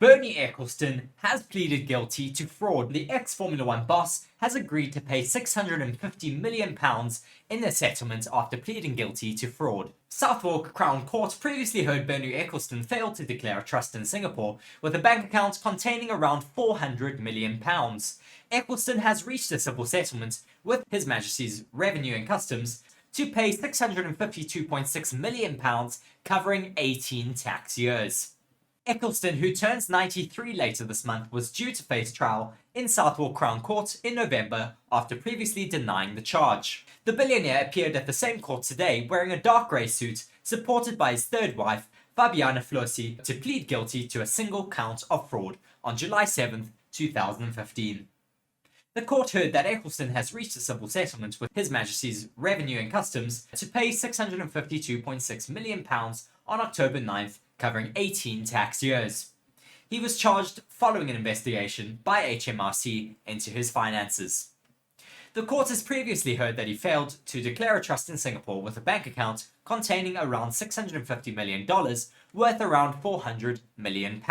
Bernie Ecclestone has pleaded guilty to fraud. The ex-Formula One boss has agreed to pay £650 million in a settlement after pleading guilty to fraud. Southwark Crown Court previously heard Bernie Ecclestone failed to declare a trust in Singapore with a bank account containing around £400 million. Ecclestone has reached a civil settlement with His Majesty's Revenue and Customs to pay £652.6 million, covering 18 tax years. Ecclestone, who turns 93 later this month, was due to face trial in Southwark Crown Court in November after previously denying the charge. The billionaire appeared at the same court today wearing a dark grey suit, supported by his third wife, Fabiana Flossi, to plead guilty to a single count of fraud on July 7, 2015. The court heard that Ecclestone has reached a civil settlement with His Majesty's Revenue and Customs to pay £652.6 million on October 9th, covering 18 tax years. He was charged following an investigation by HMRC into his finances. The court has previously heard that he failed to declare a trust in Singapore with a bank account containing around $650 million, worth around £400 million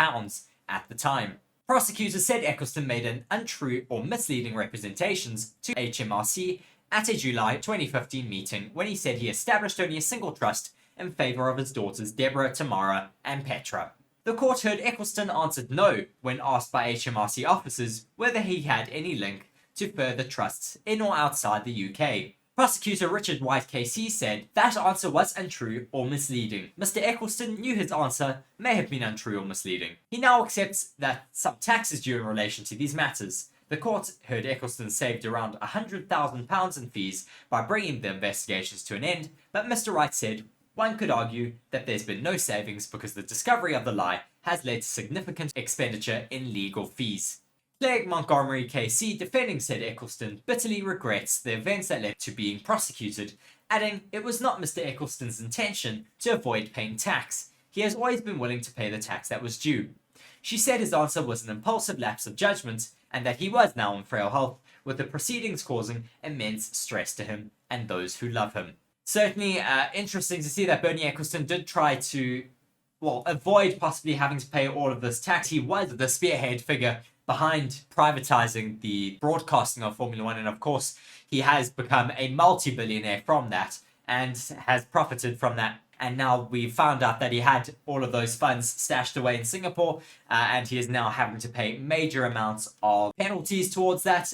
at the time. Prosecutors said Ecclestone made an untrue or misleading representations to HMRC at a July 2015 meeting when he said he established only a single trust in favour of his daughters Deborah, Tamara, and Petra. The court heard Ecclestone answered no when asked by HMRC officers whether he had any link to further trusts in or outside the UK. Prosecutor Richard White KC said that answer was untrue or misleading. Mr. Ecclestone knew his answer may have been untrue or misleading. He now accepts that some tax is due in relation to these matters. The court heard Ecclestone saved around £100,000 in fees by bringing the investigations to an end, but Mr. Wright said one could argue that there's been no savings because the discovery of the lie has led to significant expenditure in legal fees. Clegg Montgomery KC, defending said Ecclestone bitterly regrets the events that led to being prosecuted, adding it was not Mr. Ecclestone's intention to avoid paying tax. He has always been willing to pay the tax that was due. She said his answer was an impulsive lapse of judgment and that he was now in frail health, with the proceedings causing immense stress to him and those who love him. Certainly interesting to see that Bernie Ecclestone did try to, avoid possibly having to pay all of this tax. He was the spearhead figure behind privatizing the broadcasting of Formula One, and of course he has become a multi-billionaire from that and has profited from that. And now we found out that he had all of those funds stashed away in Singapore, and he is now having to pay major amounts of penalties towards that.